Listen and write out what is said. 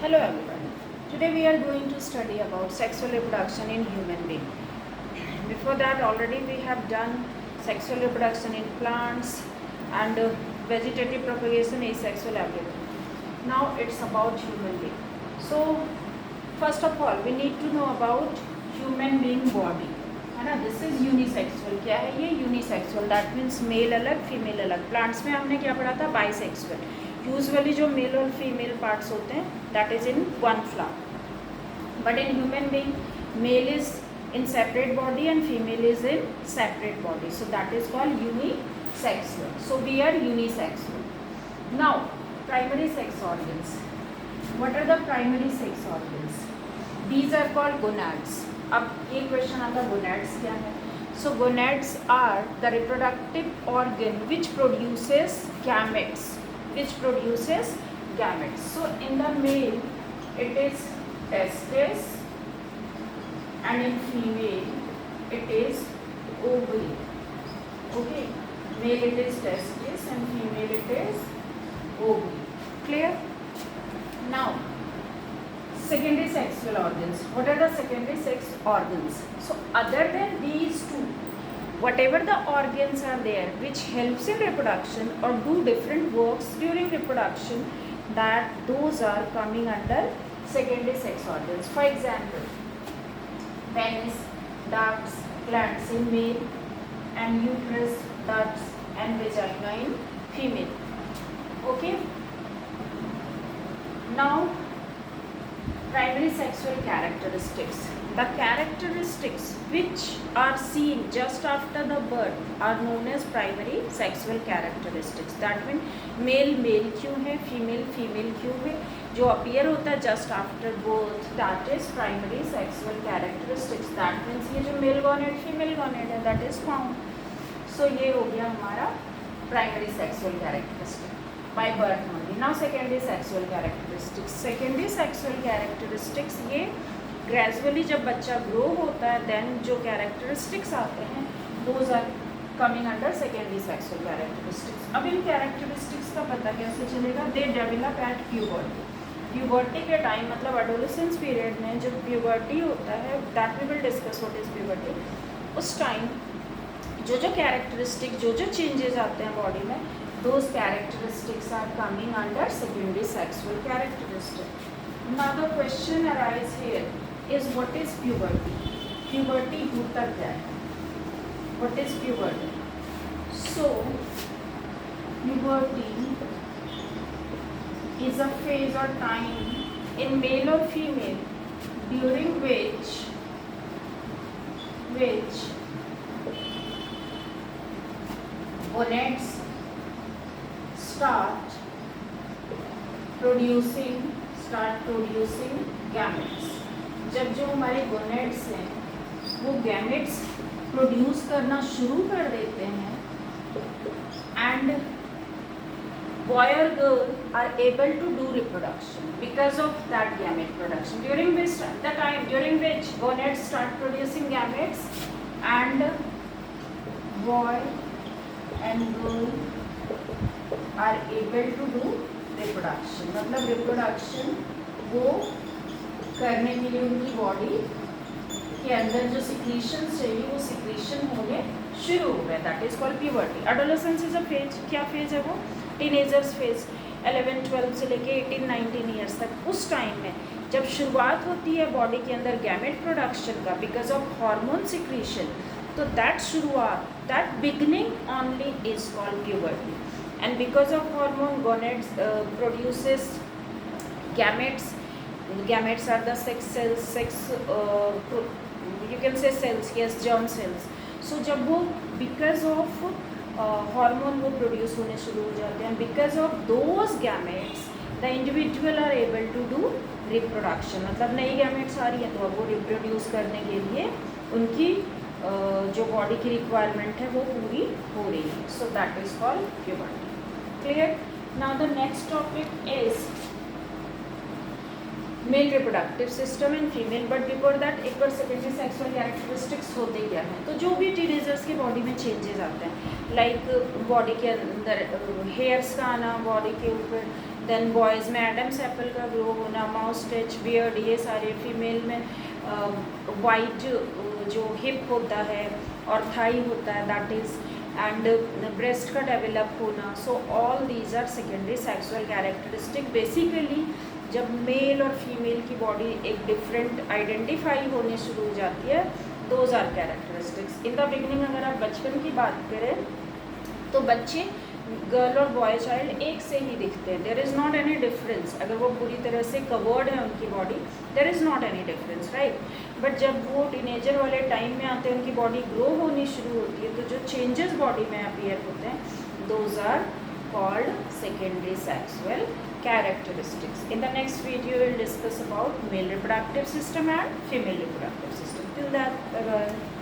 Hello everyone. Today we are going to study about sexual reproduction in human being. Before that already we have done sexual reproduction in plants and vegetative propagation, asexual everything. Now it's about human being. So first of all we need to know about human being body. है ना, this is unisexual. क्या है ये? Unisexual. That means male अलग female अलग. Plants में हमने क्या पढ़ा था? बाइसेक्सुअल. यूजुअली जो मेल और फीमेल पार्ट्स होते हैं that is in one flower, but in human being male is in separate body and female is in separate body, so that is called unisexual. So we are unisexual. Now primary sex organs. What are the primary sex organs? These are called gonads. अब ये question आता है gonads क्या है? So gonads are the reproductive organ which produces gametes. Which produces gametes. So in the male it is testes and in female it is ovary. Okay, male it is testis and female it is ovary. Clear? Now secondary sexual organs. What are the secondary sex organs? So other than these two, whatever the organs are there which helps in reproduction or do different works during reproduction, that those are coming under secondary sex organs. For example, penis, ducts, glands in male, and uterus, ducts and vagina in female. Okay. Now primary sexual characteristics. The characteristics which are seen just after the birth are known as primary sexual characteristics. That means male male क्यों है, female female क्यों है, जो appear होता है just after birth, that is primary sexual characteristics. That means ये जो male gonad female gonad है that is found. So ये हो गया हमारा primary sexual characteristic by birth only. Now secondary sexual characteristics. Secondary sexual characteristics ये gradually जब बच्चा ग्रो होता है देन जो कैरेक्टरिस्टिक्स आते हैं those are coming under secondary sexual characteristics. अब इन कैरेक्टरिस्टिक्स का पता कैसे चलेगा? They develop at puberty. Puberty के टाइम मतलब एडोलेसेंस पीरियड में जब प्यूबर्टी होता है, that we will discuss what is puberty. उस टाइम जो जो कैरेक्टरिस्टिक जो जो चेंजेस आते हैं बॉडी में, those characteristics are coming under secondary sexual characteristic. Now the question arise here is what is puberty. Puberty होता क्या है? What is puberty? So puberty is a phase or time in male or female during which gonads start producing gametes. जब जो हमारे gonads हैं वो gametes produce करना शुरू कर देते हैं एंड बॉय और girl are able to do reproduction because of that gamete production during which gonads start producing gametes and boy and girl are able to do reproduction. मतलब reproduction वो करने के लिए उनकी बॉडी के अंदर जो सिक्रीशंस चाहिए वो सिक्रीशन होने शुरू हो गए. That is called puberty. Adolescence is a phase. क्या फेज है वो? Teenagers phase. 11-12 से लेके 18-19 ईयर्स तक उस टाइम में जब शुरुआत होती है बॉडी के अंदर गैमेट प्रोडक्शन का बिकॉज ऑफ हार्मोन सिक्रीशन, तो दैट शुरुआत that beginning only is called puberty. And because of hormone gonads produces gametes. Gametes are the you can say cells, yes, germ cells. So जब वो because of hormone वो produce होने शुरू हो जाते हैं, because of those gametes the individual are able to do reproduction. मतलब नई gametes आ रही हैं तो अब वो reproduce करने के लिए उनकी जो बॉडी की रिक्वायरमेंट है वो पूरी हो रही है. So that is called puberty. Clear? Now the next topic is male reproductive system and female. But before that एक बार सेकेंडरी सेक्सुअल कैरेक्टरिस्टिक्स होते क्या हैं. तो जो भी टीनेजर्स की बॉडी में चेंजेस आते हैं लाइक बॉडी के अंदर हेयर्स का आना बॉडी के ऊपर, देन बॉयज़ में एडम्स एप्पल का ग्रो होना, माउस टच, बियर्ड, ये सारे। फीमेल में वाइट जो हिप होता है और थाई होता है, दैट इज़, एंड ब्रेस्ट का डेवलप होना। So all these are secondary sexual characteristic. Basically जब मेल और फीमेल की बॉडी एक डिफरेंट आइडेंटिफाई होने शुरू हो जाती है, those are characteristics. In the beginning अगर आप बचपन की बात करें तो बच्चे गर्ल और बॉय चाइल्ड एक से ही दिखते हैं, there is not any difference. अगर वो पूरी तरह से कवर्ड है उनकी body, there is not any difference, right. But जब वो टीनेजर वाले टाइम में आते हैं, उनकी बॉडी ग्रो होनी शुरू होती है, तो जो चेंजेस बॉडी में अपीयर होते हैं, those are called secondary sexual characteristics. In the next video, we'll discuss about male reproductive system and female reproductive system. Till that, bye bye.